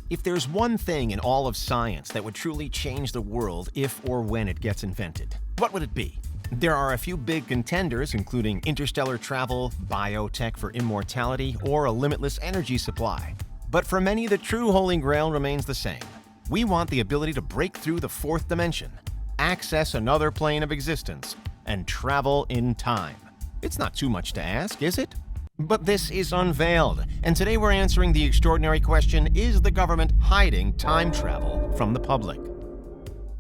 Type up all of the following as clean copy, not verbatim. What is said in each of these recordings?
If there's one thing in all of science that would truly change the world if or when it gets invented, what would it be? There are a few big contenders, including interstellar travel, biotech for immortality, or a limitless energy supply. But for many, the true holy grail remains the same. We want the ability to break through the fourth dimension, access another plane of existence, and travel in time. It's not too much to ask, is it? But this is Unveiled, and today we're answering the extraordinary question, is the government hiding time travel from the public?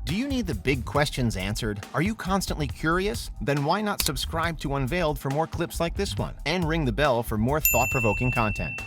Do you need the big questions answered? Are you constantly curious? Then why not subscribe to Unveiled for more clips like this one, and ring the bell for more thought-provoking content.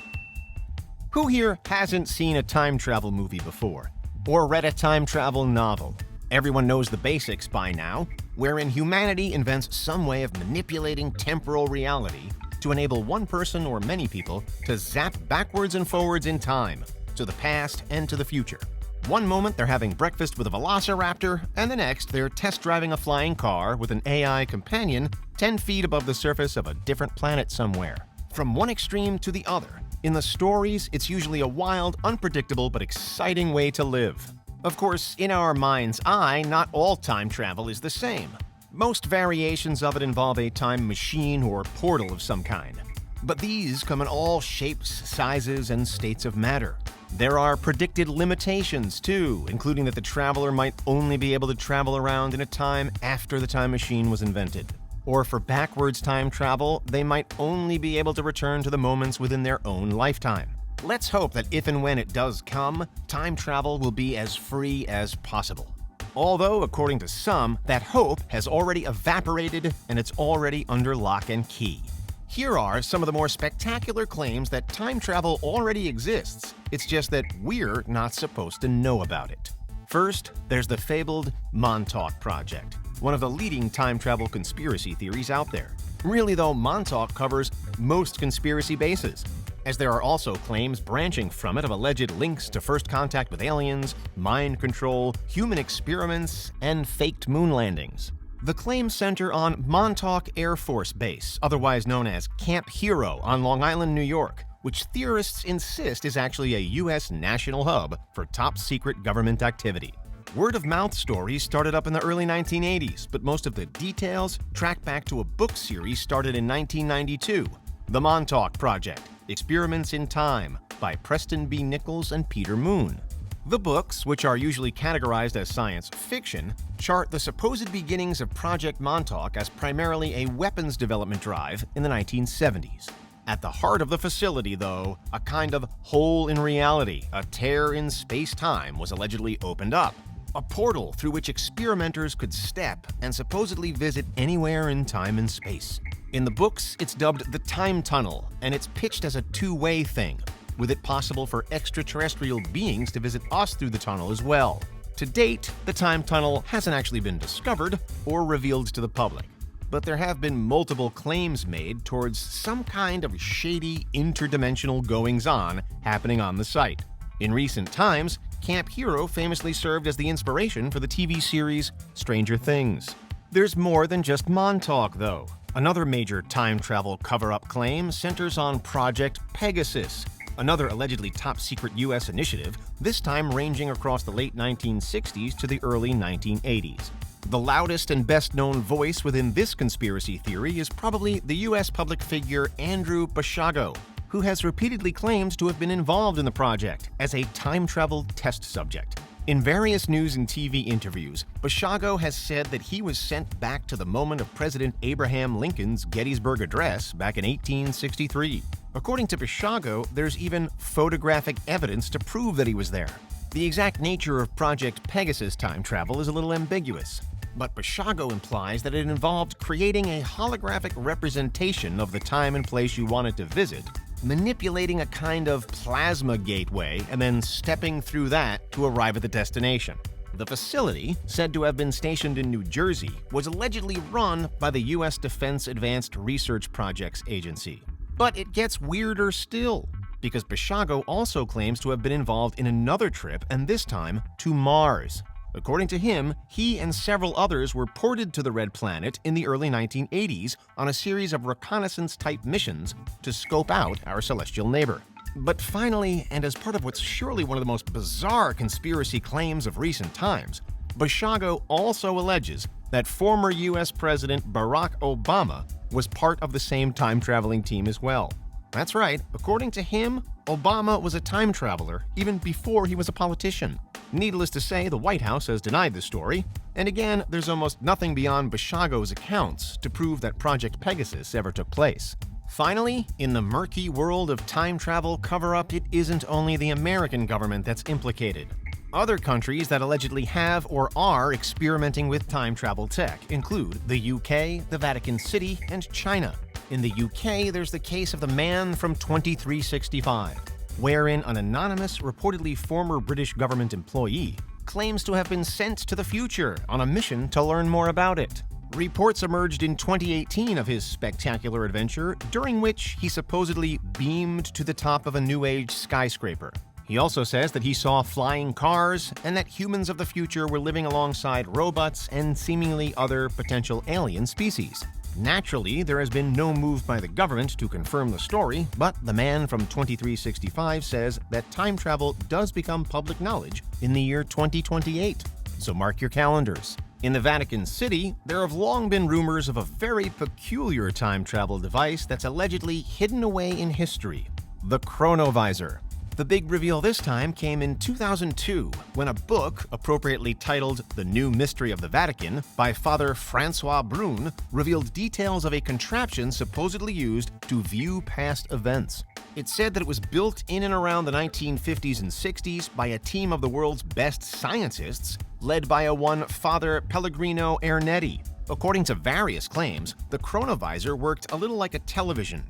Who here hasn't seen a time travel movie before? Or read a time travel novel? Everyone knows the basics by now, wherein humanity invents some way of manipulating temporal reality to enable one person or many people to zap backwards and forwards in time, to the past and to the future. One moment they're having breakfast with a velociraptor, and the next they're test driving a flying car with an AI companion 10 feet above the surface of a different planet somewhere. From one extreme to the other, in the stories, it's usually a wild, unpredictable, but exciting way to live. Of course, in our mind's eye, not all time travel is the same. Most variations of it involve a time machine or portal of some kind. But these come in all shapes, sizes, and states of matter. There are predicted limitations, too, including that the traveler might only be able to travel around in a time after the time machine was invented. Or for backwards time travel, they might only be able to return to the moments within their own lifetime. Let's hope that if and when it does come, time travel will be as free as possible. Although, according to some, that hope has already evaporated and it's already under lock and key. Here are some of the more spectacular claims that time travel already exists. It's just that we're not supposed to know about it. First, there's the fabled Montauk Project, one of the leading time travel conspiracy theories out there. Really though, Montauk covers most conspiracy bases, as there are also claims branching from it of alleged links to first contact with aliens, mind control, human experiments, and faked moon landings. The claims center on Montauk Air Force Base, otherwise known as Camp Hero on Long Island, New York, which theorists insist is actually a U.S. national hub for top-secret government activity. Word-of-mouth stories started up in the early 1980s, but most of the details track back to a book series started in 1992, The Montauk Project: Experiments in Time, by Preston B. Nichols and Peter Moon. The books, which are usually categorized as science fiction, chart the supposed beginnings of Project Montauk as primarily a weapons development drive in the 1970s. At the heart of the facility, though, a kind of hole in reality, a tear in space-time, was allegedly opened up. A portal through which experimenters could step and supposedly visit anywhere in time and space. In the books, it's dubbed the Time Tunnel, and it's pitched as a two-way thing, with it possible for extraterrestrial beings to visit us through the tunnel as well. To date, the Time Tunnel hasn't actually been discovered or revealed to the public, but there have been multiple claims made towards some kind of shady interdimensional goings-on happening on the site. In recent times, Camp Hero famously served as the inspiration for the TV series Stranger Things. There's more than just Montauk, though. Another major time travel cover-up claim centers on Project Pegasus, another allegedly top-secret U.S. initiative, this time ranging across the late 1960s to the early 1980s. The loudest and best-known voice within this conspiracy theory is probably the U.S. public figure Andrew Basiago, who has repeatedly claimed to have been involved in the project as a time travel test subject. In various news and TV interviews, Basiago has said that he was sent back to the moment of President Abraham Lincoln's Gettysburg Address back in 1863. According to Basiago, there's even photographic evidence to prove that he was there. The exact nature of Project Pegasus time travel is a little ambiguous, but Basiago implies that it involved creating a holographic representation of the time and place you wanted to visit, manipulating a kind of plasma gateway, and then stepping through that to arrive at the destination. The facility, said to have been stationed in New Jersey, was allegedly run by the U.S. Defense Advanced Research Projects Agency. But it gets weirder still, because Basiago also claims to have been involved in another trip, and this time to Mars. According to him, he and several others were ported to the Red Planet in the early 1980s on a series of reconnaissance-type missions to scope out our celestial neighbor. But finally, and as part of what's surely one of the most bizarre conspiracy claims of recent times, Basiago also alleges that former US President Barack Obama was part of the same time-traveling team as well. That's right, according to him, Obama was a time traveler even before he was a politician. Needless to say, the White House has denied this story, and again, there's almost nothing beyond Basiago's accounts to prove that Project Pegasus ever took place. Finally, in the murky world of time travel cover-up, it isn't only the American government that's implicated. Other countries that allegedly have or are experimenting with time travel tech include the UK, the Vatican City, and China. In the UK, there's the case of the Man from 2365, wherein an anonymous, reportedly former British government employee claims to have been sent to the future on a mission to learn more about it. Reports emerged in 2018 of his spectacular adventure, during which he supposedly beamed to the top of a New Age skyscraper. He also says that he saw flying cars and that humans of the future were living alongside robots and seemingly other potential alien species. Naturally, there has been no move by the government to confirm the story, but the Man from 2365 says that time travel does become public knowledge in the year 2028. So mark your calendars. In the Vatican City, there have long been rumors of a very peculiar time travel device that's allegedly hidden away in history: the Chronovisor. The big reveal this time came in 2002, when a book, appropriately titled The New Mystery of the Vatican, by Father Francois Brune, revealed details of a contraption supposedly used to view past events. It said that it was built in and around the 1950s and 60s by a team of the world's best scientists, led by a one Father Pellegrino Ernetti. According to various claims, the Chronovisor worked a little like a television.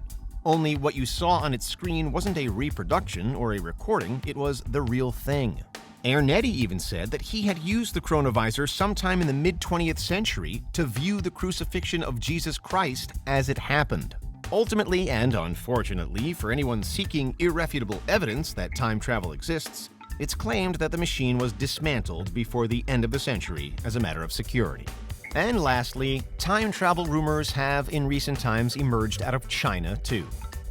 Only what you saw on its screen wasn't a reproduction or a recording, it was the real thing. Ernetti even said that he had used the Chronovisor sometime in the mid-20th century to view the crucifixion of Jesus Christ as it happened. Ultimately, and unfortunately for anyone seeking irrefutable evidence that time travel exists, it's claimed that the machine was dismantled before the end of the century as a matter of security. And lastly, time travel rumors have in recent times emerged out of China too.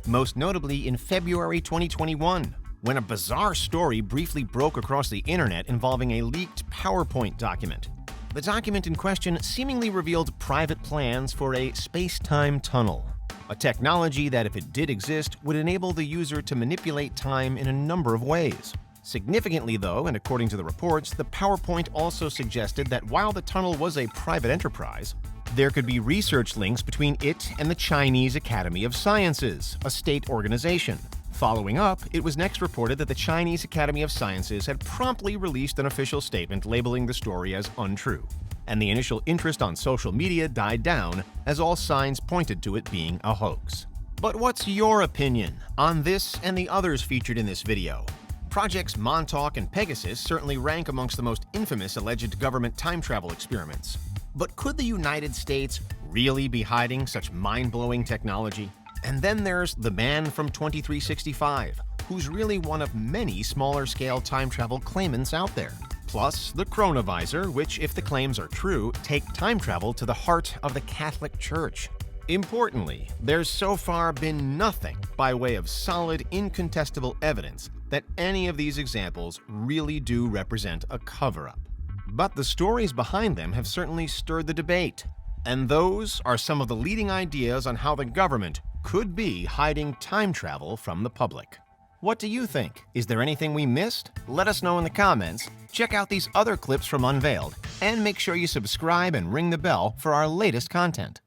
Most notably in February 2021, when a bizarre story briefly broke across the internet involving a leaked PowerPoint document. The document in question seemingly revealed private plans for a space-time tunnel, a technology that, if it did exist, would enable the user to manipulate time in a number of ways. Significantly, though, and according to the reports, the PowerPoint also suggested that while the tunnel was a private enterprise, there could be research links between it and the Chinese Academy of Sciences, a state organization. Following up, it was next reported that the Chinese Academy of Sciences had promptly released an official statement labeling the story as untrue, and the initial interest on social media died down as all signs pointed to it being a hoax. But what's your opinion on this and the others featured in this video? Projects Montauk and Pegasus certainly rank amongst the most infamous alleged government time travel experiments. But could the United States really be hiding such mind-blowing technology? And then there's the Man from 2365, who's really one of many smaller-scale time travel claimants out there. Plus, the Chronovisor, which, if the claims are true, take time travel to the heart of the Catholic Church. Importantly, there's so far been nothing by way of solid, incontestable evidence that any of these examples really do represent a cover-up. But the stories behind them have certainly stirred the debate, and those are some of the leading ideas on how the government could be hiding time travel from the public. What do you think? Is there anything we missed? Let us know in the comments. Check out these other clips from Unveiled, and make sure you subscribe and ring the bell for our latest content.